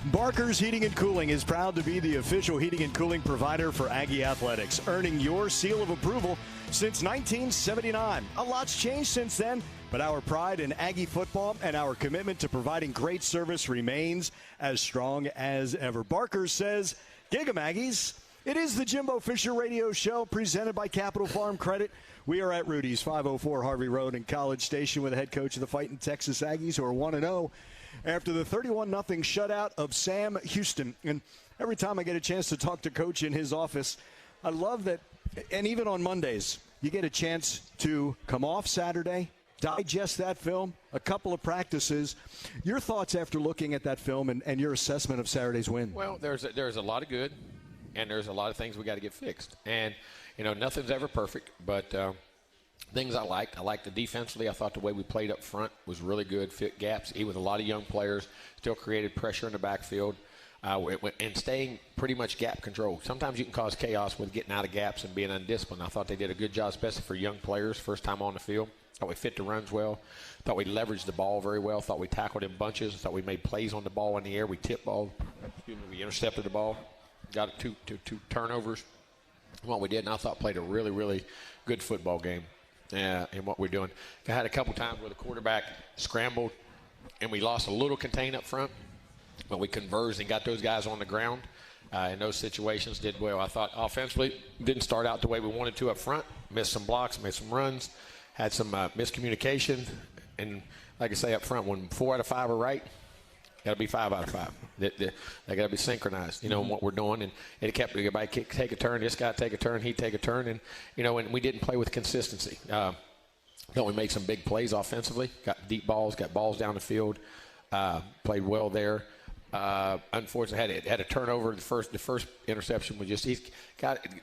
Barker's Heating and Cooling is proud to be the official heating and cooling provider for Aggie Athletics, earning your seal of approval since 1979. A lot's changed since then, but our pride in Aggie football and our commitment to providing great service remains as strong as ever. Barker says, "Gig 'em, Aggies." It is the Jimbo Fisher Radio Show presented by Capital Farm Credit. We are at Rudy's, 504 Harvey Road in College Station with the head coach of the Fighting Texas Aggies, who are 1-0 after the 31-0 shutout of Sam Houston. And every time I get a chance to talk to Coach in his office, I love that, and even on Mondays, you get a chance to come off Saturday, digest that film, a couple of practices. Your thoughts after looking at that film and your assessment of Saturday's win? Well, there's a lot of good, and there's a lot of things we got to get fixed. And, nothing's ever perfect, but things I liked. I liked the defensively. I thought the way we played up front was really good, fit gaps, even with a lot of young players, still created pressure in the backfield, and staying pretty much gap control. Sometimes you can cause chaos with getting out of gaps and being undisciplined. I thought they did a good job, especially for young players, first time on the field. Thought we fit the runs well. Thought we leveraged the ball very well. Thought we tackled in bunches. Thought we made plays on the ball in the air. We tipped ball. We intercepted the ball. Got two turnovers. What we did, and I thought played a really, really good football game. In what we're doing. I had a couple times where the quarterback scrambled and we lost a little contain up front, but we converged and got those guys on the ground in those situations, did well. I thought offensively didn't start out the way we wanted to up front, missed some blocks, made some runs, had some miscommunication, and like I say up front, when 4 out of 5 are right, got to be 5 out of 5. They got to be synchronized, in what we're doing. And it kept everybody take a turn. This guy take a turn. He take a turn. And, and we didn't play with consistency. We made some big plays offensively. Got deep balls. Got balls down the field. Played well there. Unfortunately, had a turnover. The first interception was just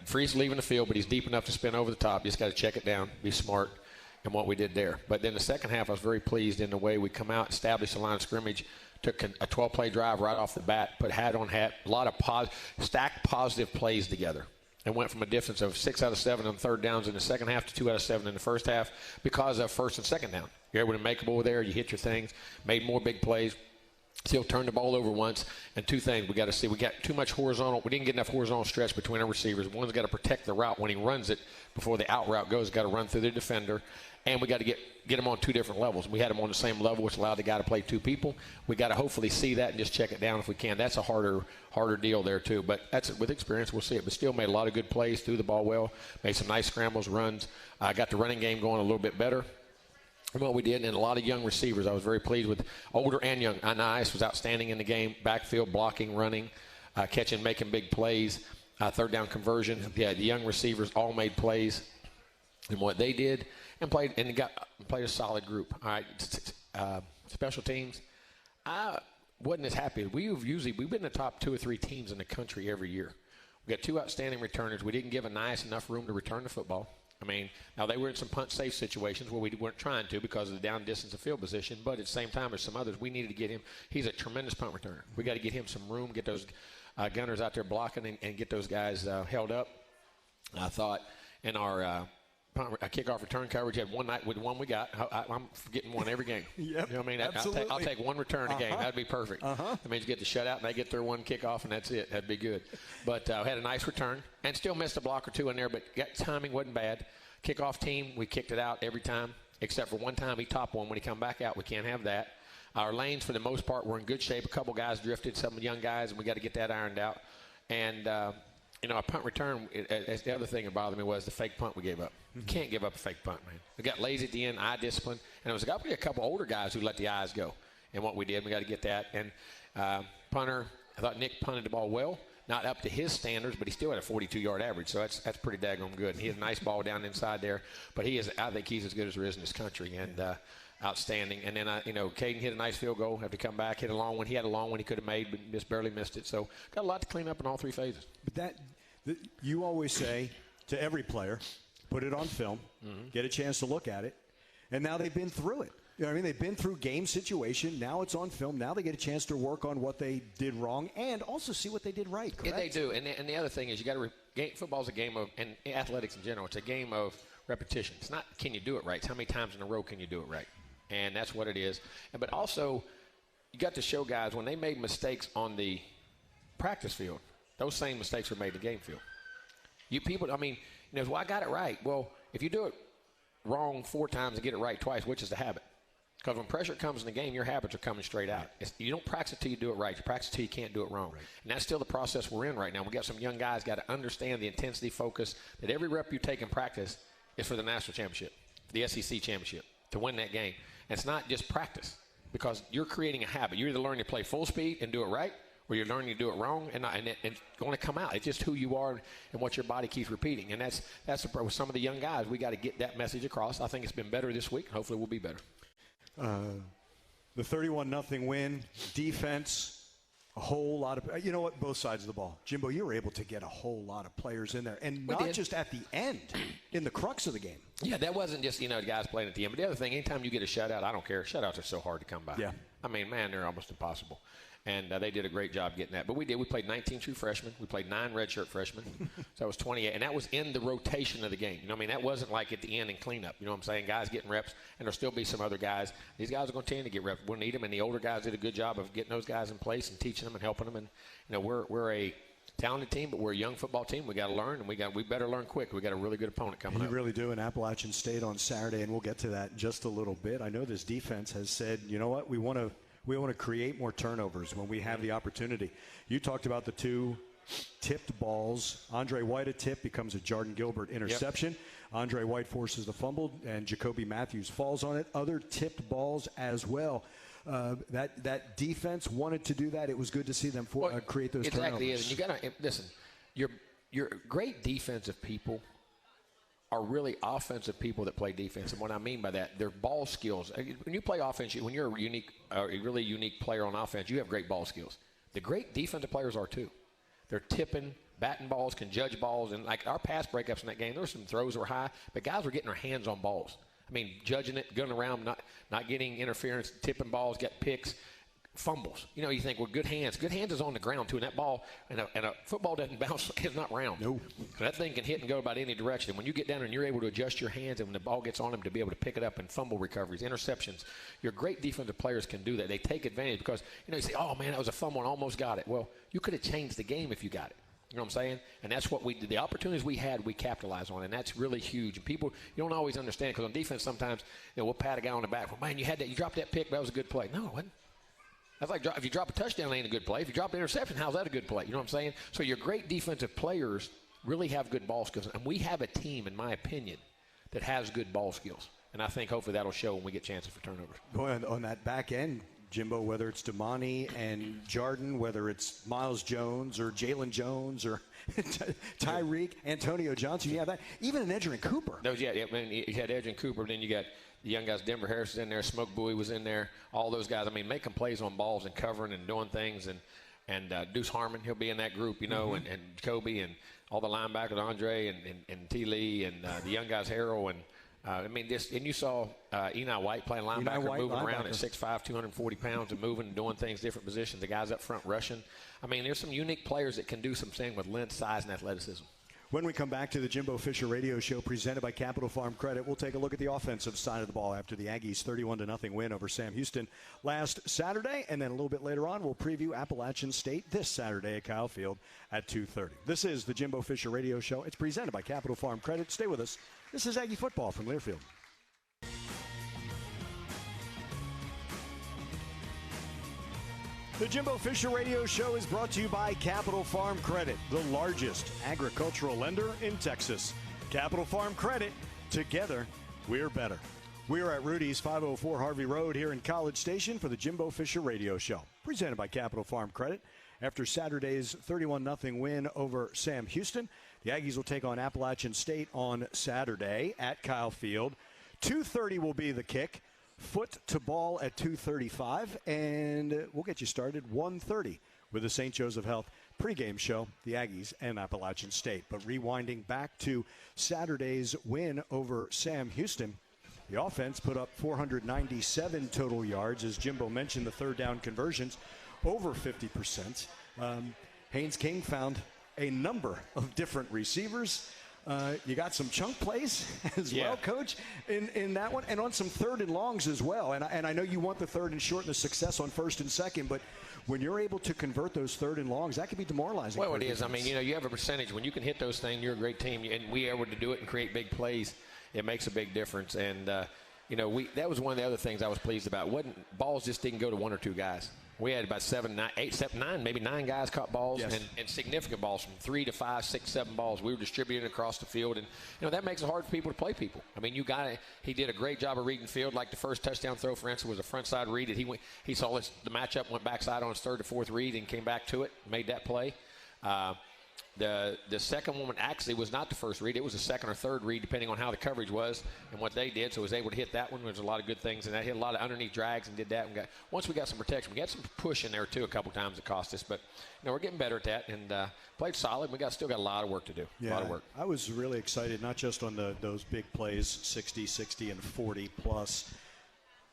Freeze leaving the field, but he's deep enough to spin over the top. You just got to check it down. Be smart. And what we did there. But then the second half, I was very pleased in the way we come out, established the line of scrimmage, took a 12-play drive right off the bat, put hat on hat, a lot of stacked positive plays together, and went from a difference of 6 out of 7 on third downs in the second half to 2 out of 7 in the first half because of first and second down. You're able to make them over there. You hit your things, made more big plays. Still turned the ball over once. And two things we got to see. We got too much horizontal. We didn't get enough horizontal stretch between our receivers. One's got to protect the route when he runs it before the out route goes. Got to run through the defender. And we got to get them on two different levels. We had them on the same level, which allowed the guy to play two people. We got to hopefully see that and just check it down if we can. That's a harder deal there too. But that's with experience, we'll see it. But still made a lot of good plays, threw the ball well, made some nice scrambles, runs. Got the running game going a little bit better. And what we did, and a lot of young receivers. I was very pleased with older and young. Anais was outstanding in the game, backfield, blocking, running, catching, making big plays, third down conversion. Yeah, the young receivers all made plays in what they did and played a solid group. All right, special teams. I wasn't as happy. We've been in the top 2 or 3 teams in the country every year. We got 2 outstanding returners. We didn't give Anais enough room to return the football. I mean, now they were in some punt-safe situations where we weren't trying to because of the down distance of field position, but at the same time, there's some others we needed to get him. He's a tremendous punt returner. We got to get him some room, get those gunners out there blocking and get those guys held up. I thought in our kickoff return coverage had one night with one we got. I'm getting one every game. Yep, you know what I mean? absolutely. I'll take one return a game. That'd be perfect. That means you get the shutout and they get their one kickoff and that's it. That'd be good. But had a nice return and still missed a block or two in there, but timing wasn't bad. Kickoff team, we kicked it out every time, except for one time he topped one. When he come back out, we can't have that. Our lanes, for the most part, were in good shape. A couple guys drifted, some young guys, and we got to get that ironed out. And, our punt return, the other thing that bothered me was the fake punt we gave up. You can't give up a fake punt, man. We got lazy at the end, eye discipline, and it was got to be a couple older guys who let the eyes go. And what we did, we got to get that. And punter, I thought Nick punted the ball well. Not up to his standards, but he still had a 42-yard average, so that's pretty daggone good. And he had a nice ball down inside there, but I think he's as good as there is in this country, and outstanding. And then, Caden hit a nice field goal, have to come back, hit a long one. He had a long one he could have made, but just barely missed it. So got a lot to clean up in all 3 phases. But you always say to every player, put it on film, get a chance to look at it, and now they've been through it. You know what I mean? They've been through game situation. Now it's on film. Now they get a chance to work on what they did wrong and also see what they did right, correct? Yeah, they do. And the other thing is football's a game of, and athletics in general, it's a game of repetition. It's not can you do it right. It's how many times in a row can you do it right. And that's what it is. But also you got to show guys when they made mistakes on the practice field, those same mistakes were made in the game field. You people, I mean, well, I got it right. Well, if you do it wrong 4 times and get it right twice, which is the habit? Because when pressure comes in the game, your habits are coming straight out. You don't practice it till you do it right. You practice it till you can't do it wrong. Right. And that's still the process we're in right now. We got some young guys got to understand the intensity, focus, that every rep you take in practice is for the national championship, the SEC championship, to win that game. And it's not just practice, because you're creating a habit. You're either learning to play full speed and do it right, or you're learning to do it wrong, and it's going to come out. It's just who you are and what your body keeps repeating. And that's with some of the young guys. We got to get that message across. I think it's been better this week. Hopefully we'll be better. The 31-0 win, defense, a whole lot of – you know what? Both sides of the ball. Jimbo, you were able to get a whole lot of players in there. And not just at the end, in the crux of the game. Yeah, that wasn't just, the guys playing at the end. But the other thing, anytime you get a shutout, I don't care. Shutouts are so hard to come by. Yeah. I mean, man, they're almost impossible. And they did a great job getting that. But we did. We played 19 true freshmen. We played 9 redshirt freshmen. So that was 28. And that was in the rotation of the game. That wasn't like at the end and cleanup. You know what I'm saying? Guys getting reps, and there'll still be some other guys. These guys are going to tend to get reps. We'll need them, and the older guys did a good job of getting those guys in place and teaching them and helping them. And, we're a talented team, but we're a young football team. We got to learn, and we better learn quick. We got a really good opponent coming up. You really do in Appalachian State on Saturday, and we'll get to that in just a little bit. I know this defense has said, you know what, we want to create more turnovers when we have the opportunity. You talked about the 2 tipped balls. Andre White a tip becomes a Jordan Gilbert interception. Yep. Andre White forces the fumble, and Jacoby Matthews falls on it. Other tipped balls as well. That defense wanted to do that. It was good to see them create those turnovers. Exactly. And you got to listen. Your great defensive people are really offensive people that play defense. And what I mean by that, their ball skills. When you play offense, when you're a really unique player on offense, you have great ball skills. The great defensive players are too. They're tipping, batting balls, can judge balls. And like our pass breakups in that game, there were some throws that were high, but guys were getting their hands on balls. I mean, judging it, going around, not getting interference, tipping balls, get picks, fumbles. You think, well, good hands. Good hands is on the ground, too. And that ball, and a football doesn't bounce. It's not round. No. So that thing can hit and go about any direction. When you get down there and you're able to adjust your hands, and when the ball gets on them, to be able to pick it up and fumble recoveries, interceptions, your great defensive players can do that. They take advantage because, you say, oh, man, that was a fumble and almost got it. Well, you could have changed the game if you got it. You know what I'm saying? And that's what we did. The opportunities we had, we capitalized on, and that's really huge. And people, you don't always understand, because on defense sometimes, we'll pat a guy on the back. Well, man, you dropped that pick, that was a good play. No, it wasn't. That's like if you drop a touchdown, it ain't a good play. If you drop an interception, how's that a good play? You know what I'm saying? So your great defensive players really have good ball skills. And we have a team, in my opinion, that has good ball skills. And I think hopefully that'll show when we get chances for turnovers. Going on that back end, Jimbo, whether it's Damani and Jordan, whether it's Miles Jones or Jalen Jones or Tyreek, Antonio Johnson, you have that. Even an Edgerrin Cooper. You had Edgerrin Cooper, then you got the young guys. Denver Harris was in there, Smoke Bowie was in there, all those guys. I mean, making plays on balls and covering and doing things. And Deuce Harmon, he'll be in that group, and Kobe and all the linebackers, Andre and T. Lee and the young guys, Harrell. And you saw Eni White playing linebacker, moving around at 6'5", 240 pounds, and moving and doing things, different positions. The guys up front rushing. I mean, there's some unique players that can do some things with length, size, and athleticism. When we come back to the Jimbo Fisher Radio Show presented by Capital Farm Credit, we'll take a look at the offensive side of the ball after the Aggies' 31-0 win over Sam Houston last Saturday. And then a little bit later on, we'll preview Appalachian State this Saturday at Kyle Field at 2:30. This is the Jimbo Fisher Radio Show. It's presented by Capital Farm Credit. Stay with us. This is Aggie Football from Learfield. The Jimbo Fisher Radio Show is brought to you by Capital Farm Credit, the largest agricultural lender in Texas. Capital Farm Credit, together, we're better. We're at Rudy's 504 Harvey Road here in College Station for the Jimbo Fisher Radio Show, presented by Capital Farm Credit. After Saturday's 31-0 win over Sam Houston, the Aggies will take on Appalachian State on Saturday at Kyle Field. 2:30 will be the kick. Foot to ball at 2:35, and we'll get you started 1:30 with the St. Joseph Health pregame show, the Aggies and Appalachian State. But rewinding back to Saturday's win over Sam Houston, the offense put up 497 total yards. As Jimbo mentioned, the third down conversions over 50%. Haynes King found a number of different receivers. You got some chunk plays as well, Coach, in that one, and on some third and longs as well. And I know you want the third and short and the success on first and second, but when you're able to convert those third and longs, that can be demoralizing. Well, it is. I mean, you have a percentage. When you can hit those things, you're a great team, and we are able to do it and create big plays. It makes a big difference. And, that was one of the other things I was pleased about. Balls just didn't go to one or two guys. We had about 7, 9, maybe 9 guys caught balls, and significant balls from 3 to 5, 6, 7 balls. We were distributing across the field, and that makes it hard for people to play people. I mean, he did a great job of reading field. Like the first touchdown throw, for instance, was a front side read. He saw the matchup, went backside on his third to fourth read, and came back to it, made that play. The second one actually was not the first read. It was the second or third read, depending on how the coverage was and what they did. So was able to hit that one. There's a lot of good things, and that hit a lot of underneath drags and did that. Once we got some protection, we got some push in there too a couple times that cost us. But we're getting better at that and played solid. We still got a lot of work to do. Yeah, a lot of work. I was really excited, not just on those big plays, 60, 60, and 40 plus.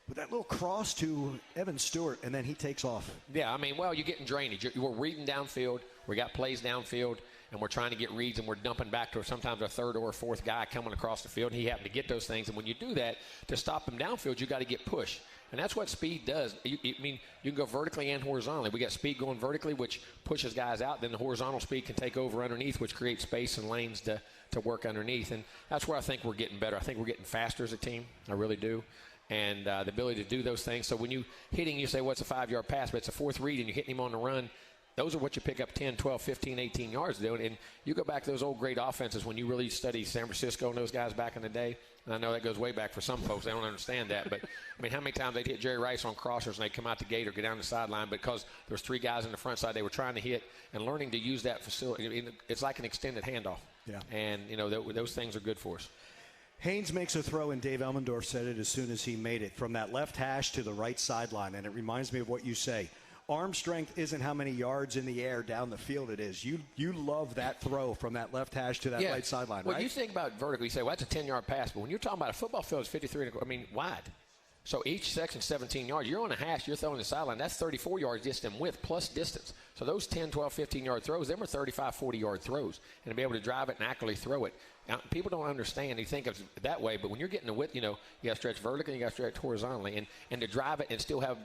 But that little cross to Evan Stewart, and then he takes off. Yeah, I mean, you're getting drainage. We're reading downfield. We got plays downfield, and we're trying to get reads, and we're dumping back to sometimes our third or fourth guy coming across the field, and he happened to get those things. And when you do that, to stop him downfield, you got to get push. And that's what speed does. You can go vertically and horizontally. We got speed going vertically, which pushes guys out. Then the horizontal speed can take over underneath, which creates space and lanes to work underneath. And that's where I think we're getting better. I think we're getting faster as a team. I really do. And the ability to do those things. So when you hitting, you say, what's a 5-yard pass? But it's a fourth read, and you're hitting him on the run. Those are what you pick up 10, 12, 15, 18 yards doing. And you go back to those old great offenses when you really study San Francisco and those guys back in the day. And I know that goes way back for some folks. They don't understand that. But, I mean, how many times they'd hit Jerry Rice on crossers and they'd come out the gate or get down the sideline because there's 3 guys in the front side they were trying to hit, and learning to use that facility. It's like an extended handoff. Yeah. And, those things are good for us. Haynes makes a throw, and Dave Elmendorf said it as soon as he made it, from that left hash to the right sideline. And it reminds me of what you say. Arm strength isn't how many yards in the air down the field it is. You love that throw from that left hash to that right sideline, right? Well, you think about vertical, you say, well, that's a 10-yard pass. But when you're talking about a football field, it's 53, wide. So each section 17 yards. You're on a hash, you're throwing the sideline. That's 34 yards just in width plus distance. So those 10, 12, 15-yard throws, them are 35, 40-yard throws. And to be able to drive it and accurately throw it. Now, people don't understand. They think of it that way. But when you're getting the width, you got to stretch vertically, you got to stretch horizontally. And to drive it and still have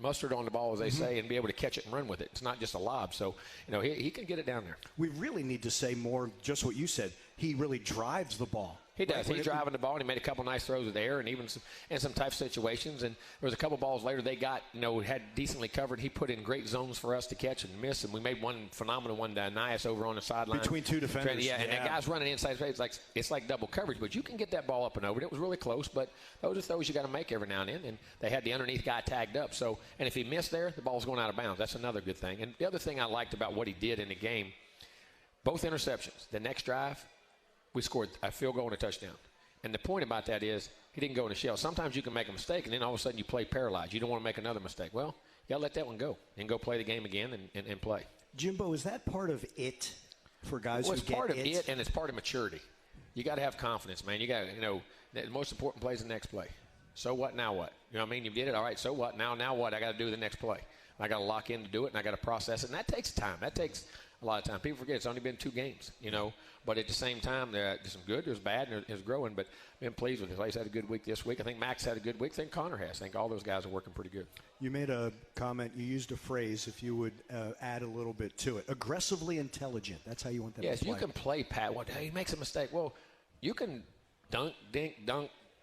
mustard on the ball, as they say, and be able to catch it and run with it. It's not just a lob. So, he can get it down there. We really need to say more just what you said. He really drives the ball. He does. He's driving the ball, and he made a couple nice throws with the air, and even some tough situations. And there was a couple balls later they got, had decently covered. He put in great zones for us to catch and miss, and we made one phenomenal one to Nias over on the sideline. Between 2 defenders. Yeah, and that guy's running inside space. It's like double coverage, but you can get that ball up and over. It was really close, but those are throws you got to make every now and then. And they had the underneath guy tagged up. So, and if he missed there, the ball's going out of bounds. That's another good thing. And the other thing I liked about what he did in the game, both interceptions. The next drive, we scored a field goal and a touchdown. And the point about that is he didn't go in the shell. Sometimes you can make a mistake, and then all of a sudden you play paralyzed. You don't want to make another mistake. Well, you got to let that one go and go play the game again and play. Jimbo, is that part of it for guys who get it? Well, it's part of it, and it's part of maturity. You got to have confidence, man. You got to, the most important play is the next play. So what, now what? You know what I mean? You did it, all right, so what? Now what? I got to do the next play. I got to lock in to do it, and I got to process it. And that takes time. That takes a lot of time. People forget it's only been 2 games, But at the same time, there's some good, there's bad, and there's growing. But I've been pleased with it. He's had a good week this week. I think Max had a good week. I think Connor has. I think all those guys are working pretty good. You made a comment. You used a phrase, if you would add a little bit to it. Aggressively intelligent. That's how you want that to play. Yes, you can play, Pat. He makes a mistake. Well, you can dunk,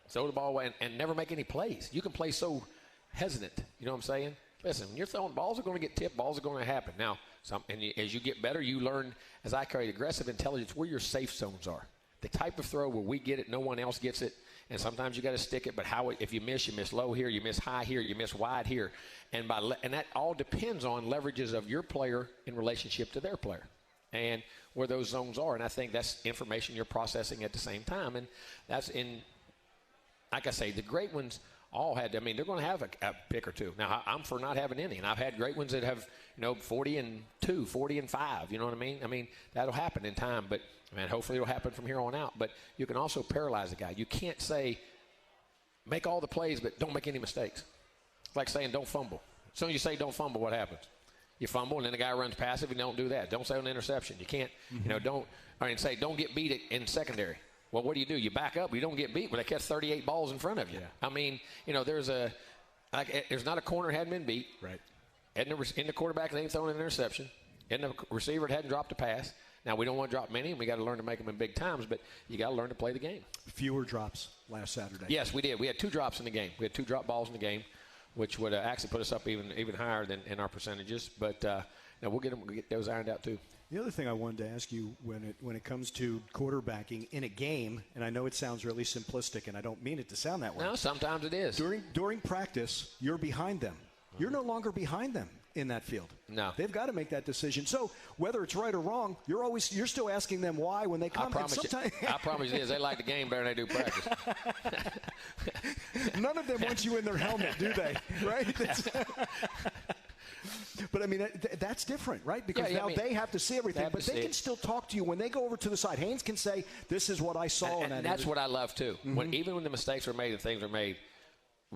throw the ball away, and never make any plays. You can play so hesitant. You know what I'm saying? Listen, when you're throwing, balls are going to get tipped, balls are going to happen. Now, as you get better, you learn, as I carry aggressive intelligence, where your safe zones are. The type of throw where we get it, no one else gets it, and sometimes you got to stick it, but if you miss low here, you miss high here, you miss wide here. And that all depends on leverages of your player in relationship to their player and where those zones are. And I think that's information you're processing at the same time. And that's like I say, the great ones – all had, they're going to have a pick or two. Now, I'm for not having any, and I've had great ones that have, 40-2, 40-5, you know what I mean? That'll happen in time, but, hopefully it'll happen from here on out. But you can also paralyze a guy. You can't say, make all the plays, but don't make any mistakes. It's like saying don't fumble. As soon as you say don't fumble, what happens? You fumble, and then the guy runs passive. You don't do that. Don't say an interception. You can't, don't get beat in secondary. Well, what do? You back up. You don't get beat when they catch 38 balls in front of you. Yeah. I mean, there's not a corner that hadn't been beat. Right. And the quarterback that ain't thrown an interception. And the receiver that hadn't dropped a pass. Now, we don't want to drop many, and we got to learn to make them in big times, but you got to learn to play the game. Fewer drops last Saturday. Yes, we did. We had 2 drops in the game. We had 2 drop balls in the game, which would actually put us up even higher than in our percentages. But we'll get those ironed out too. The other thing I wanted to ask you when it comes to quarterbacking in a game, and I know it sounds really simplistic, and I don't mean it to sound that way. No, sometimes it is. During practice, you're behind them. You're no longer behind them in that field. No. They've got to make that decision. So whether it's right or wrong, you're still asking them why when they come. I promise you this, they like the game better than they do practice. None of them want you in their helmet, do they? Right? But, I mean, that's different, right? Because they have to see everything, but they can still talk to you when they go over to the side. Haynes can say, this is what I saw. And that's what I love, too. Mm-hmm. Even when the mistakes are made and things are made,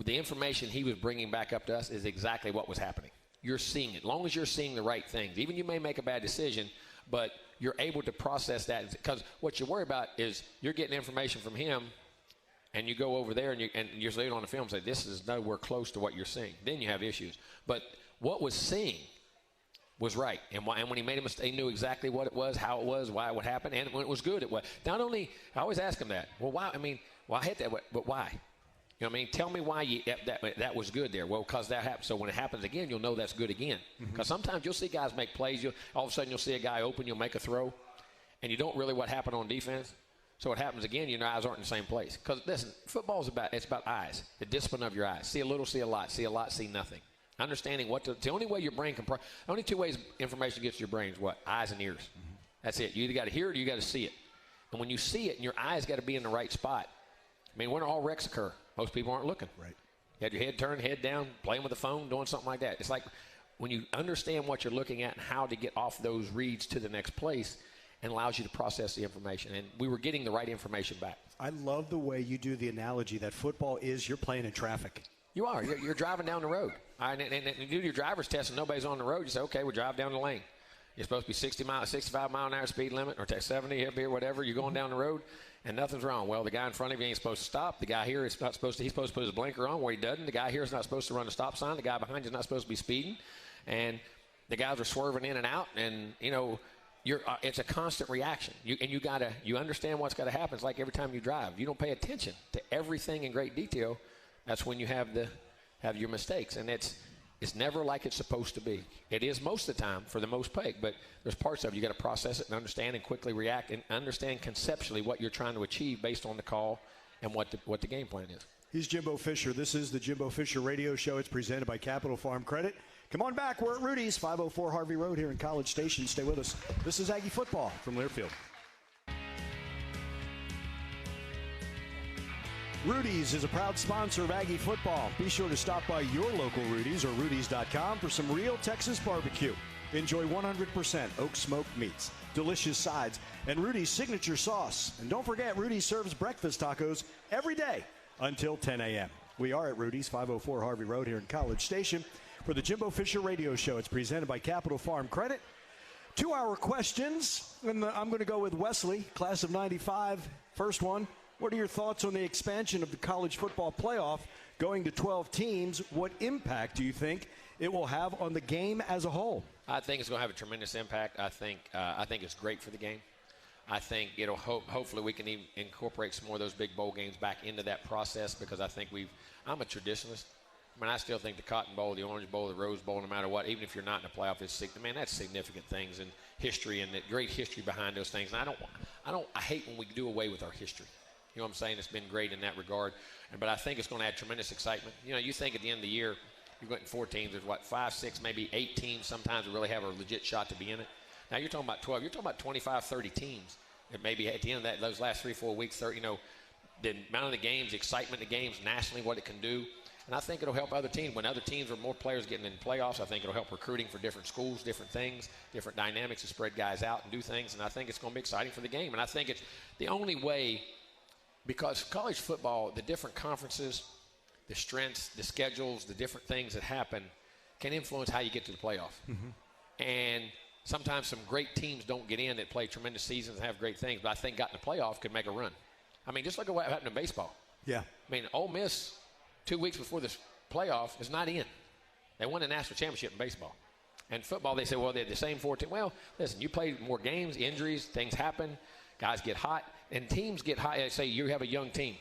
the information he was bringing back up to us is exactly what was happening. You're seeing it. As long as you're seeing the right things. Even you may make a bad decision, but you're able to process that. Because what you worry about is you're getting information from him, and you go over there and you're seeing it on the film and say, this is nowhere close to what you're seeing. Then you have issues. But what was seen was right. And when he made a mistake, he knew exactly what it was, how it was, why it would happen. And when it was good, it was. Not only, I always ask him that. Well, why? I mean, I hate that, but why? You know what I mean? Tell me why that was good there. Well, because that happened. So when it happens again, you'll know that's good again. Because sometimes you'll see guys make plays. All of a sudden you'll see a guy open, you'll make a throw, and you don't really what happened on defense. So it happens again, your eyes aren't in the same place. Because, listen, football it's about eyes, the discipline of your eyes. See a little, see a lot. See a lot, see nothing. Understanding the only way your brain can – only 2 ways information gets to your brain is what? Eyes and ears. That's it. You either got to hear it or you got to see it. And when you see it, and your eyes got to be in the right spot. I mean, when all wrecks occur, most people aren't looking. Right. You had your head turned, head down, playing with the phone, doing something like that. It's like when you understand what you're looking at and how to get off those reads to the next place, and allows you to process the information. And we were getting the right information back. I love the way you do the analogy that football is you're playing in traffic. You are. You're driving down the road. And you do your driver's test and nobody's on the road. You say, okay, we'll drive down the lane. You're supposed to be 65 mile an hour speed limit or take 70 up here, whatever. You're going down the road and nothing's wrong. Well, the guy in front of you ain't supposed to stop. The guy here is not supposed to. He's supposed to put his blinker on where he doesn't. The guy here is not supposed to run a stop sign. The guy behind you is not supposed to be speeding. And the guys are swerving in and out. And, it's a constant reaction. You understand what's got to happen. It's like every time you drive. You don't pay attention to everything in great detail. That's when you have your mistakes. And it's never like it's supposed to be. It is most of the time for the most part, but there's parts of it you got to process it and understand and quickly react and understand conceptually what you're trying to achieve based on the call and what the game plan is. He's Jimbo Fisher. This is the Jimbo Fisher Radio Show. It's presented by Capital Farm Credit. Come on back. We're at Rudy's, 504 Harvey Road here in College Station. Stay with us. This is Aggie Football from Learfield. Rudy's is a proud sponsor of Aggie Football. Be sure to stop by your local Rudy's or Rudy's.com for some real Texas barbecue. Enjoy 100% oak smoked meats, delicious sides, and Rudy's signature sauce. And don't forget, Rudy's serves breakfast tacos every day until 10 a.m. We are at Rudy's, 504 Harvey Road here in College Station for the Jimbo Fisher Radio Show. It's presented by Capital Farm Credit. 2-hour questions, and I'm going to go with Wesley, class of 95. First one. What are your thoughts on the expansion of the college football playoff going to 12 teams? What impact do you think it will have on the game as a whole? I think it's going to have a tremendous impact. I think it's great for the game. I think it'll hopefully we can even incorporate some more of those big bowl games back into that process because I think I'm a traditionalist. I mean, I still think the Cotton Bowl, the Orange Bowl, the Rose Bowl, no matter what, even if you're not in the playoff, that's significant things and history and the great history behind those things. And I hate when we do away with our history. You know what I'm saying? It's been great in that regard. But I think it's going to add tremendous excitement. You think at the end of the year, you're going to 4 teams. There's 5, 6, maybe 8 teams sometimes that really have a legit shot to be in it. Now you're talking about 12. You're talking about 25, 30 teams. And maybe at the end of those last 3, 4 weeks, the amount of the games, the excitement of the games nationally, what it can do. And I think it'll help other teams. When other teams are more players getting in playoffs, I think it'll help recruiting for different schools, different things, different dynamics to spread guys out and do things. And I think it's going to be exciting for the game. And I think it's the only way. Because college football, the different conferences, the strengths, the schedules, the different things that happen can influence how you get to the playoff. Mm-hmm. And sometimes some great teams don't get in that play tremendous seasons and have great things, but I think got in the playoff could make a run. I mean, just look at what happened in baseball. Yeah. I mean, Ole Miss, 2 weeks before this playoff, is not in. They won the national championship in baseball. And football, they say, well, they're the same 14. Well, listen, you play more games, injuries, things happen, guys get hot, and teams get hot. Say you have a young team.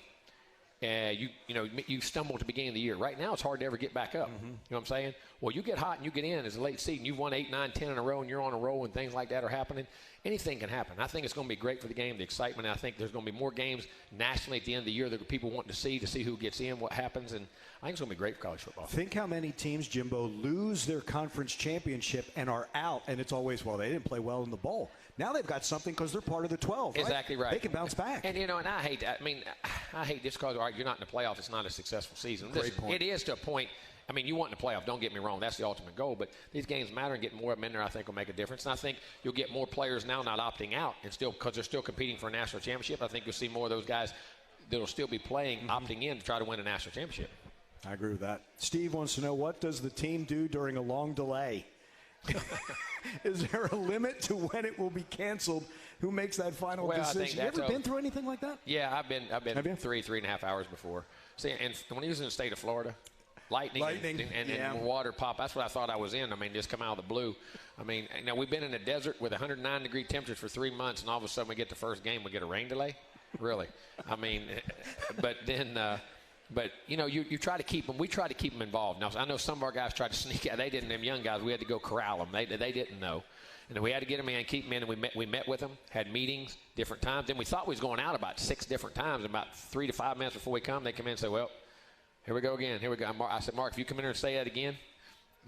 You stumble at the beginning of the year. Right now, it's hard to ever get back up. You know what I'm saying? Well, you get hot and you get in as a late season. You've won 8, 9, 10 in a row, and you're on a roll, and things like that are happening. Anything can happen. I think it's going to be great for the game, the excitement. I think there's going to be more games nationally at the end of the year that people want to see who gets in, what happens, and I think it's going to be great for college football. Think how many teams, Jimbo, lose their conference championship and are out, and it's always, well, they didn't play well in the bowl. Now they've got something because they're part of the 12, right? Exactly right. They can bounce back. And, and I hate that. I mean, I hate this because, all right, you're not in the playoff. It's not a successful season. Great point. It is to a point. I mean, you want in the playoff. Don't get me wrong. That's the ultimate goal. But these games matter, and getting more of them in there, I think, will make a difference. And I think you'll get more players now not opting out, and still because they're still competing for a national championship. I think you'll see more of those guys that will still be playing, opting in to try to win a national championship. I agree with that. Steve wants to know, what does the team do during a long delay? Is there a limit to when it will be canceled? Who makes that final decision? You ever been through anything like that? Yeah, I've been 3.5 hours before. See, and when he was in the state of Florida, lightning. And water pop. That's what I thought I was in. I mean, just come out of the blue. I mean, now we've been in the desert with 109-degree temperatures for 3 months, and all of a sudden we get the first game, we get a rain delay. Really? I mean, but then. But, you try to keep them. We try to keep them involved. Now, I know some of our guys tried to sneak out. They didn't, them young guys. We had to go corral them. They didn't know. And then we had to get them in, keep them in, and we met with them, had meetings, different times. Then we thought we was going out about 6 different times. And about 3 to 5 minutes before we come, they come in and say, well, here we go again. Here we go. I said, Mark, if you come in here and say that again,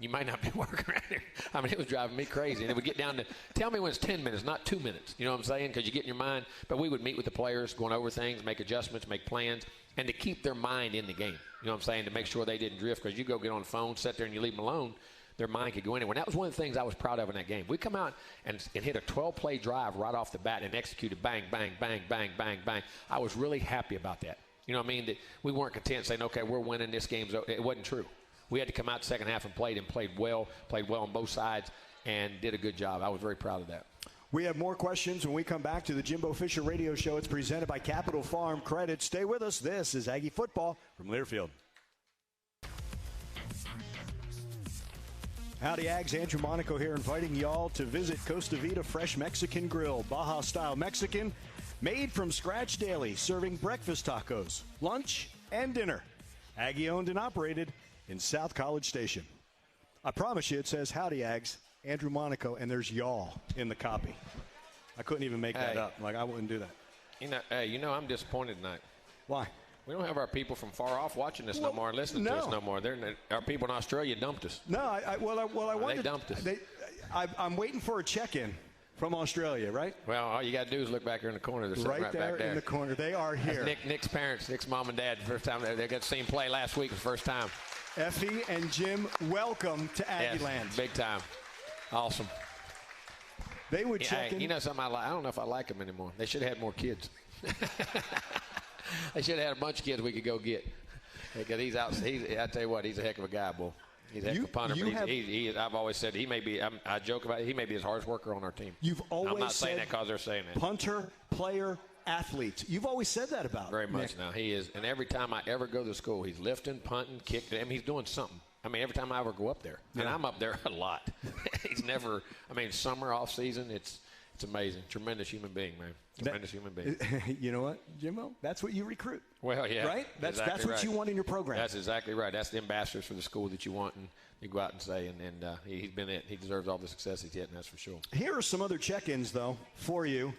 you might not be working around here. I mean, it was driving me crazy. And then we get down to, tell me when it's 10 minutes, not 2 minutes. You know what I'm saying? Because you get in your mind. But we would meet with the players, going over things, make adjustments, make plans, and to keep their mind in the game. You know what I'm saying? To make sure they didn't drift. Because you go get on the phone, sit there, and you leave them alone, their mind could go anywhere. And that was one of the things I was proud of in that game. We come out and hit a 12-play drive right off the bat and executed bang, bang, bang, bang, bang, bang. I was really happy about that. You know what I mean? That we weren't content saying, okay, we're winning this game. It wasn't true. We had to come out the second half and played well on both sides, and did a good job. I was very proud of that. We have more questions when we come back to the Jimbo Fisher Radio Show. It's presented by Capital Farm Credit. Stay with us. This is Aggie Football from Learfield. Howdy, Ags. Andrew Monaco here, inviting y'all to visit Costa Vida Fresh Mexican Grill. Baja-style Mexican, made from scratch daily, serving breakfast tacos, lunch, and dinner. Aggie owned and operated in South College Station. I promise you it says, howdy, Ags, Andrew Monaco, and there's y'all in the copy. I couldn't even make that up. Like, I wouldn't do that. I'm disappointed tonight. Why? We don't have our people from far off watching us no more and listening to us no more. Our people in Australia dumped us. No, I wanted. They dumped us. I'm waiting for a check-in from Australia, right? Well, all you got to do is look back here in the corner. They're sitting right there back there in the corner. They are here. That's Nick's parents, Nick's mom and dad. First time they got to see him play last week. The first time. Effie and Jim, welcome to Aggie Land. Big time. Awesome. They would check in. You know something I don't know if I like them anymore. They should have had more kids. They should have had a bunch of kids we could go get. Because he's out. I tell you what, he's a heck of a guy, boy. He's a heck of a punter. I've always said he may be. I joke about it. He may be the hardest worker on our team. I'm not saying that because they're saying that. Punter, player, athlete. You've always said that about him. Very much now. He is. And every time I ever go to school, he's lifting, punting, kicking. I mean, he's doing something. I mean, every time I ever go up there. And I'm up there a lot. He's never. I mean, summer, off season, it's amazing. Tremendous human being, man. Tremendous human being. You know what, Jimbo? That's what you recruit. Well, yeah. Right? That's what you want in your program. That's exactly right. That's the ambassadors for the school that you want, and you go out and say, and he's been it. He deserves all the success he's getting, that's for sure. Here are some other check-ins, though, for you.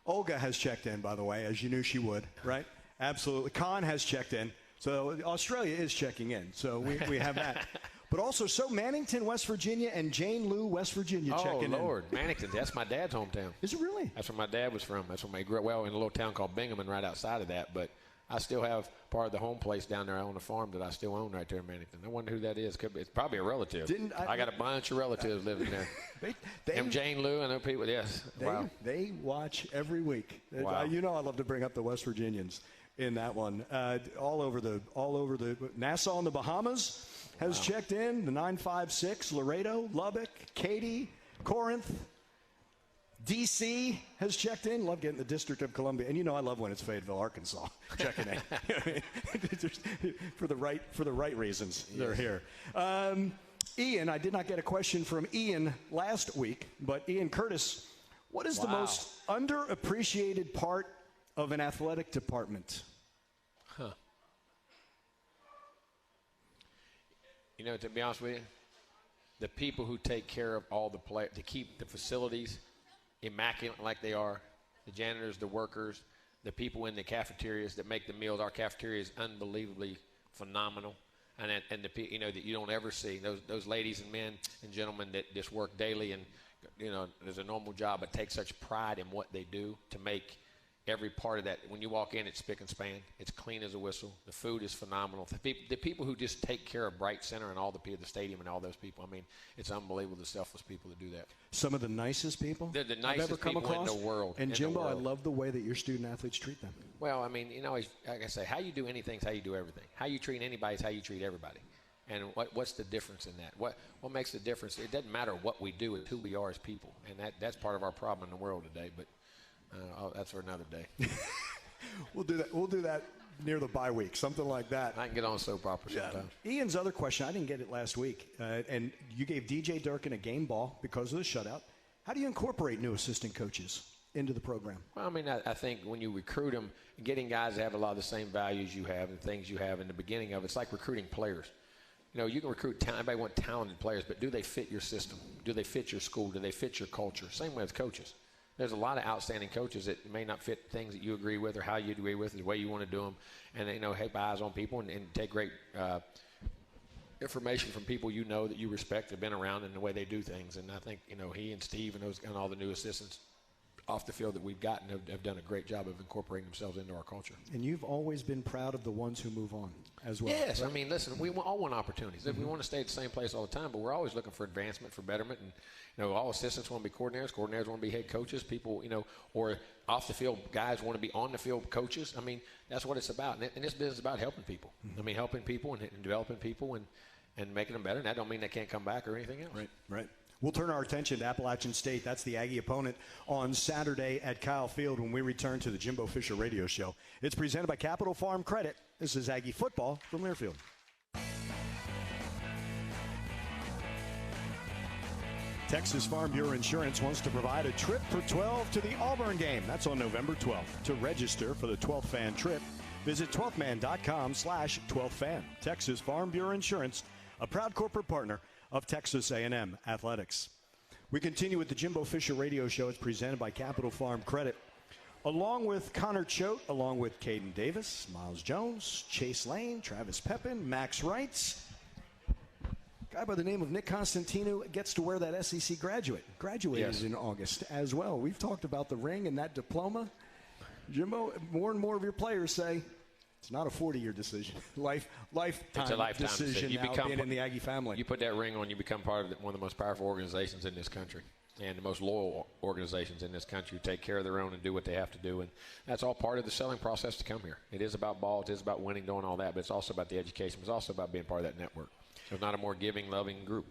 Olga has checked in, by the way, as you knew she would, right? Absolutely. Khan has checked in. So Australia is checking in. So we have that. But also, Mannington, West Virginia, and Jane Lou, West Virginia, checking in. Oh, Lord. Mannington, that's my dad's hometown. Is it really? That's where my dad was from. That's where I grew up, well, in a little town called Binghamton right outside of that. But I still have part of the home place down there on the farm that I still own right there in Mannington. I wonder who that is. It's probably a relative. I got a bunch of relatives living there. Jane Lou, I know people, yes. Wow. They watch every week. Wow. I love to bring up the West Virginians in that one. All over the Nassau in the Bahamas has checked in. The 956, Laredo, Lubbock, Katy, Corinth, D.C. has checked in. Love getting the District of Columbia. And I love when it's Fayetteville, Arkansas, checking in. for the right reasons, yes. They're here. Ian, I did not get a question from Ian last week, but Ian Curtis, what is the most underappreciated part of an athletic department? To be honest with you, the people who take care of all the players, to keep the facilities immaculate like they are, the janitors, the workers, the people in the cafeterias that make the meals. Our cafeteria is unbelievably phenomenal. And the that you don't ever see, those ladies and men and gentlemen that just work daily and there's a normal job but take such pride in what they do to make every part of that. When you walk in, it's spick and span. It's clean as a whistle. The food is phenomenal. The people who just take care of Bright Center and all the stadium and all those people, it's unbelievable, the selfless people that do that. Some of the nicest people They're the nicest I've ever come people across in the world. And Jimbo, I love the way that your student athletes treat them. Well, like I say, how you do anything is how you do everything. How you treat anybody is how you treat everybody. And what's the difference in that? What makes the difference? It doesn't matter what we do, it's who we are as people. And that's part of our problem in the world today. But that's for another day. We'll do that near the bye week, something like that. I can get on soap opera sometime. Ian's other question, I didn't get it last week, and you gave DJ Durkin a game ball because of the shutout. How do you incorporate new assistant coaches into the program? Well, I think when you recruit them, getting guys that have a lot of the same values you have and things you have in the beginning of it's like recruiting players. You can recruit talent. Everybody wants talented players, but do they fit your system? Do they fit your school? Do they fit your culture? Same way with coaches. There's a lot of outstanding coaches that may not fit things that you agree with or how you agree with, the way you want to do them, and have eyes on people and take great information from people that you respect, have been around, and the way they do things. And I think he and Steve and all the new assistants off the field that we've gotten have done a great job of incorporating themselves into our culture. And you've always been proud of the ones who move on as well. Yes, right? Listen, we all want opportunities. We want to stay at the same place all the time, but we're always looking for advancement, for betterment. And all assistants want to be coordinators want to be head coaches. People, or off the field guys want to be on the field coaches. That's what it's about. And this business is about helping people. Helping people and developing people and making them better. And that don't mean they can't come back or anything else. Right. We'll turn our attention to Appalachian State. That's the Aggie opponent on Saturday at Kyle Field when we return to the Jimbo Fisher Radio Show. It's presented by Capital Farm Credit. This is Aggie football from Learfield. Texas Farm Bureau Insurance wants to provide a trip for 12 to the Auburn game. That's on November 12th. To register for the 12th fan trip, visit 12thman.com/12thfan. Texas Farm Bureau Insurance, a proud corporate partner of Texas A&M Athletics. We continue with the Jimbo Fisher Radio Show. It's presented by Capital Farm Credit. Along with Connor Choate, along with Caden Davis, Miles Jones, Chase Lane, Travis Pepin, Max Wrights. A guy by the name of Nick Constantino gets to wear that SEC graduated in August as well. We've talked about the ring and that diploma. Jimbo, more and more of your players say, it's not a 40-year decision. Lifetime decision you now being in the Aggie family. You put that ring on, you become part of one of the most powerful organizations in this country and the most loyal organizations in this country who take care of their own and do what they have to do. And that's all part of the selling process to come here. It is about ball. It is about winning, doing all that, but it's also about the education. It's also about being part of that network. There's not a more giving, loving group.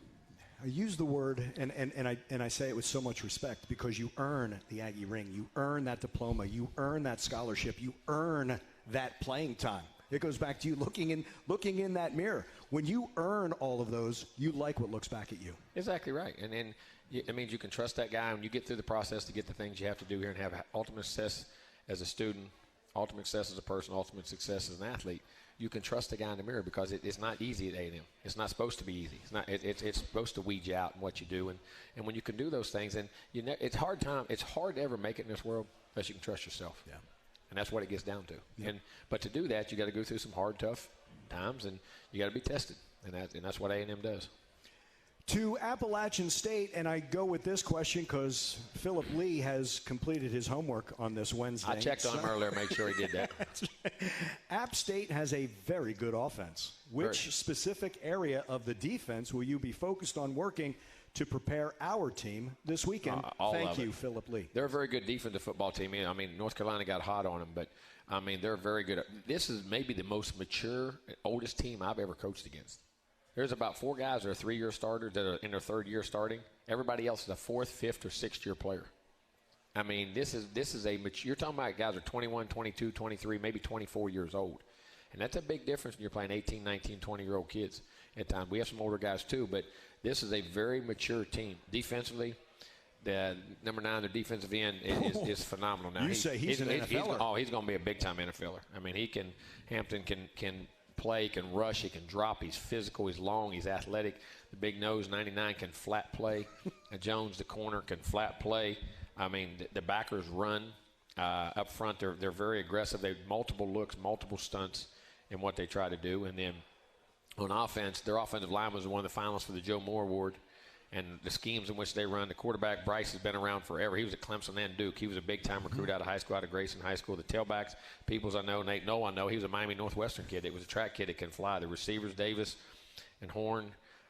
I use the word, and I say it with so much respect, because you earn the Aggie ring. You earn that diploma. You earn that scholarship. You earn that playing time. It goes back to you looking in that mirror. When you earn all of those, you like what looks back at you. Exactly right. And then it means you can trust that guy when you get through the process to get the things you have to do here and have ultimate success as a student, ultimate success as a person, ultimate success as an athlete. You can trust the guy in the mirror because it's not easy at A&M. It's not supposed to be easy. It's supposed to weed you out in what you do. And when you can do those things, and it's hard to ever make it in this world unless you can trust yourself. Yeah. And that's what it gets down to. Yeah. But to do that, you got to go through some hard, tough times, and you got to be tested. And that's what A&M does. To Appalachian State, and I go with this question because Philip Lee has completed his homework on this Wednesday. I checked on him earlier, made sure he did that. App State has a very good offense. Which specific area of the defense will you be focused on working to prepare our team this weekend? Thank you, Philip Lee. They're a very good defensive football team. North Carolina got hot on them, but, they're very good. This is maybe the most mature, oldest team I've ever coached against. There's about 4 guys that are 3-year starters that are in their 3rd year starting. Everybody else is a 4th, 5th, or 6th year player. I mean, this is a mature. You're talking about guys are 21, 22, 23, maybe 24 years old. And that's a big difference when you're playing 18, 19, 20-year-old kids at times. We have some older guys too, but this is a very mature team. Defensively, the number 9, the defensive end, is phenomenal now. He's an NFLer. He's going to be a big-time NFLer. I mean, Hampton can play, can rush, he can drop. He's physical, he's long, he's athletic. The big nose, 99, can flat play. Jones, the corner, can flat play. I mean, the backers run up front. They're very aggressive. They have multiple looks, multiple stunts in what they try to do. And then on offense, their offensive line was one of the finalists for the Joe Moore Award. And the schemes in which they run, the quarterback, Bryce, has been around forever. He was at Clemson and Duke. He was a big-time recruit out of high school, out of Grayson High School. The tailbacks, Peoples I know, Nate Noel I know. He was a Miami Northwestern kid. It was a track kid that can fly. The receivers, Davis and Horn,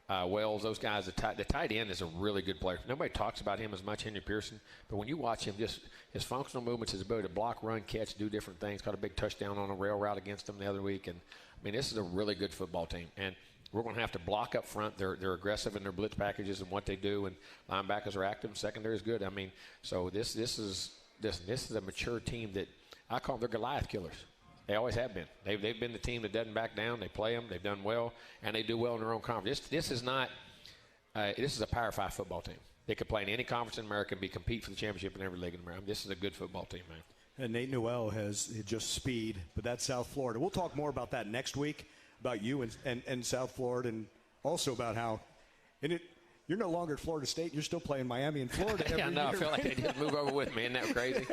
Wells, those guys. The tight end is a really good player. Nobody talks about him as much, Henry Pearson. But when you watch him, just his functional movements, his ability to block, run, catch, do different things. Caught a big touchdown on a rail route against them the other week. And, I mean, this is a really good football team. And we're going to have to block up front. They're aggressive in their blitz packages and what they do, and linebackers are active. Secondary is good. I mean, so this is a mature team that I call them their Goliath killers. They always have been. They've been the team that doesn't back down. They play them. They've done well, and they do well in their own conference. This is not. This is a Power 5 football team. They could play in any conference in America and compete for the championship in every league in America. This is a good football team, man. And Nate Noel has just speed, but that's South Florida. We'll talk more about that next week. About you and South Florida, and also about how you're no longer at Florida State. You're still playing Miami and Florida every year. I feel like they just move over with me. Isn't that crazy?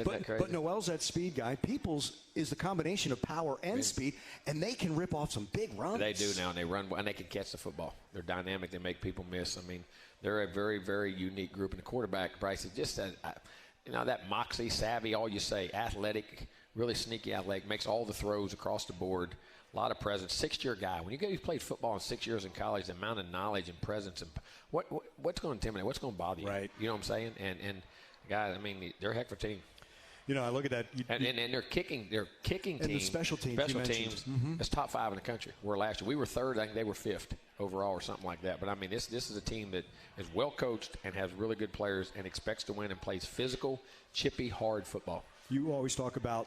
But Noel's that speed guy. Peoples is the combination of power and speed, and they can rip off some big runs. They do now, and they run, and they can catch the football. They're dynamic. They make people miss. I mean, they're a very, very unique group. And the quarterback, Bryce, is just that moxie, savvy, all you say, athletic, really sneaky athletic, makes all the throws across the board. A lot of presence. 6-year guy. When you played football in 6 years in college, the amount of knowledge and presence and what's going to intimidate? What's going to bother you? Right. You know what I'm saying? And guys, I mean, they're a heck of a team. You know, I look at that. And their kicking team. And the special teams. Is top 5 in the country. Where last year we were 3rd. I think they were 5th overall or something like that. But I mean, this is a team that is well coached and has really good players and expects to win and plays physical, chippy, hard football. You always talk about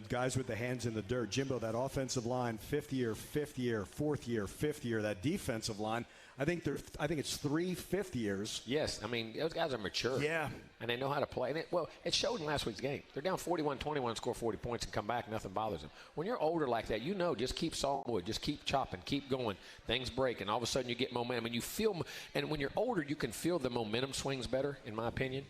guys with the hands in the dirt. Jimbo, that offensive line, 5th year, 4th year, 5th year. That defensive line, I think it's 3 5th years. Yes, I mean those guys are mature. Yeah, and they know how to play. And it showed in last week's game. They're down 41-21, score 40 points, and come back. Nothing bothers them. When you're older like that, just keep sawing wood, just keep chopping, keep going. Things break, and all of a sudden you get momentum, and you feel. And when you're older, you can feel the momentum swings better, in my opinion.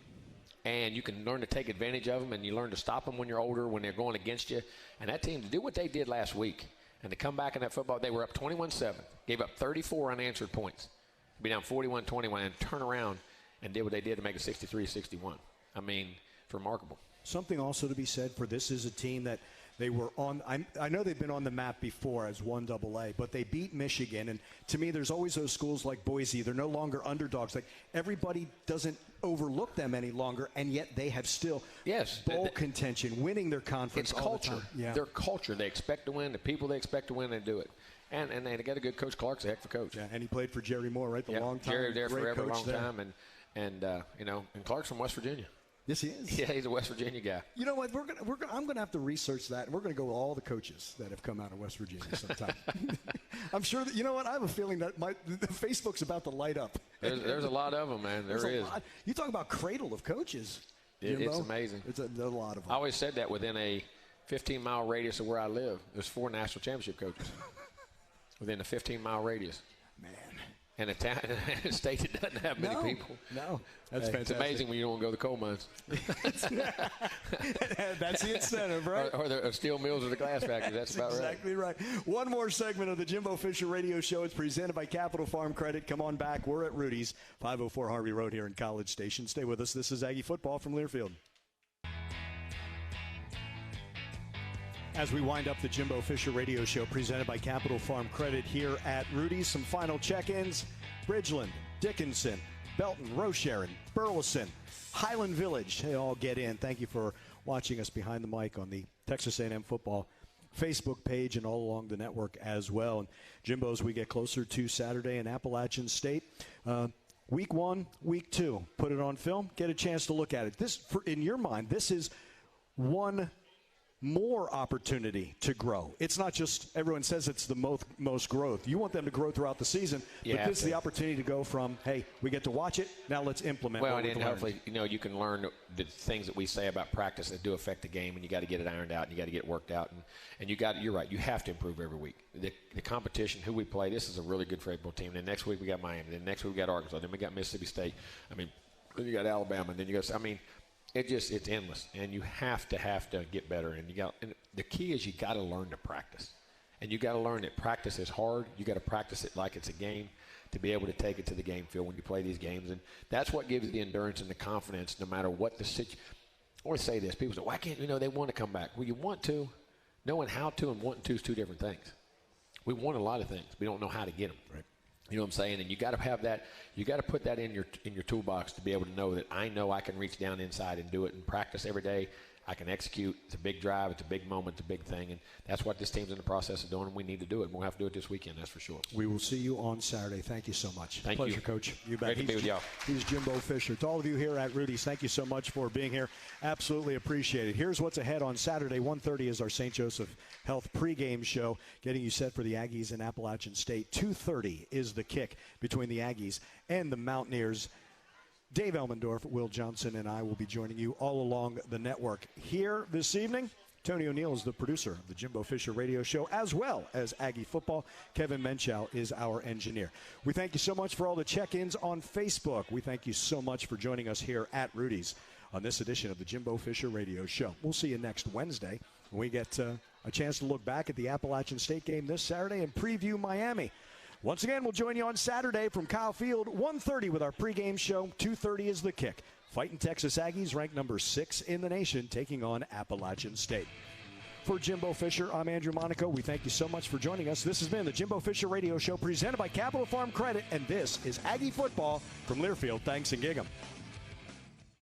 And you can learn to take advantage of them, and you learn to stop them when you're older, when they're going against you. And that team, to do what they did last week, and to come back in that football, they were up 21-7, gave up 34 unanswered points, to be down 41-21, and turn around and did what they did to make it 63-61. I mean, it's remarkable. Something also to be said for this is a team that they were on. I know they've been on the map before as 1AA, but they beat Michigan. And to me, there's always those schools like Boise. They're no longer underdogs. Like everybody doesn't overlook them any longer, and yet they have still bowl contention, winning their conference. It's all culture. The time. Yeah. Their culture. They expect to win. The people they expect to win, they do it. And they got a good coach. Clark's a heck of a coach. Yeah, and he played for Jerry Moore, right? The long time. Jerry there forever, a long time, and Clark's from West Virginia. Yes, he is. Yeah, he's a West Virginia guy. You know what? I'm going to have to research that, and we're going to go with all the coaches that have come out of West Virginia sometime. I'm sure that, you know what? I have a feeling that the Facebook's about to light up. There's a lot of them, man. There is. You talk about cradle of coaches. It's amazing. It's a lot of them. I always said that within a 15-mile radius of where I live, there's 4 national championship coaches within a 15-mile radius. Man. And a state that doesn't have many people. No, that's fantastic. It's amazing when you don't go to the coal mines. That's the incentive, right? Or the steel mills or the glass factories. That's about exactly right. One more segment of the Jimbo Fisher Radio Show. It's presented by Capital Farm Credit. Come on back. We're at Rudy's, 504 Harvey Road here in College Station. Stay with us. This is Aggie Football from Learfield. As we wind up the Jimbo Fisher Radio Show, presented by Capital Farm Credit here at Rudy's, some final check-ins. Bridgeland, Dickinson, Belton, Rosharon, Burleson, Highland Village, they all get in. Thank you for watching us behind the mic on the Texas A&M football Facebook page and all along the network as well. And Jimbo, as we get closer to Saturday in Appalachian State, week 1, week 2, put it on film, get a chance to look at it. In your mind, this is one more opportunity to grow. It's not just, everyone says it's the most growth. You want them to grow throughout the season, but this is the opportunity to go from, hey, we get to watch it, now let's implement well, what and we've hopefully, learned. you can learn the things that we say about practice that do affect the game, and you got to get it ironed out, and you got to get it worked out, and you're right, you have to improve every week. The competition, who we play, this is a really good football team. Then next week we got Miami. Then next week we got Arkansas. Then we got Mississippi State. Then you got Alabama. And then you got, it's endless, and you have to get better. And the key is you got to learn to practice, and you got to learn that practice is hard. You got to practice it like it's a game to be able to take it to the game field when you play these games, and that's what gives you the endurance and the confidence, no matter what the situation. I want to say this: people say, "Why can't they want to come back?" Well, you want to. Knowing how to and wanting to is two different things. We want a lot of things. We don't know how to get them. Right. You know what I'm saying? And you got to have that. You got to put that in your toolbox to be able to know that I know I can reach down inside and do it and practice every day. I can execute. It's a big drive. It's a big moment. It's a big thing. And that's what this team's in the process of doing, and we need to do it. We'll have to do it this weekend, that's for sure. We will see you on Saturday. Thank you so much. Thank Pleasure, you. Coach. You bet. Great to be with y'all. He's Jimbo Fisher. To all of you here at Rudy's, thank you so much for being here. Absolutely appreciate it. Here's what's ahead on Saturday. 1:30 is our St. Joseph Health pregame show, getting you set for the Aggies in Appalachian State. 2:30 is the kick between the Aggies and the Mountaineers. Dave Elmendorf, Will Johnson, and I will be joining you all along the network. Here this evening, Tony O'Neill is the producer of the Jimbo Fisher Radio Show, as well as Aggie Football. Kevin Menchow is our engineer. We thank you so much for all the check-ins on Facebook. We thank you so much for joining us here at Rudy's on this edition of the Jimbo Fisher Radio Show. We'll see you next Wednesday when we get a chance to look back at the Appalachian State game this Saturday and preview Miami. Once again, we'll join you on Saturday from Kyle Field, 1:30 with our pregame show. 2:30 is the kick. Fighting Texas Aggies, ranked number 6 in the nation, taking on Appalachian State. For Jimbo Fisher, I'm Andrew Monaco. We thank you so much for joining us. This has been the Jimbo Fisher Radio Show presented by Capital Farm Credit, and this is Aggie Football from Learfield. Thanks and gig 'em.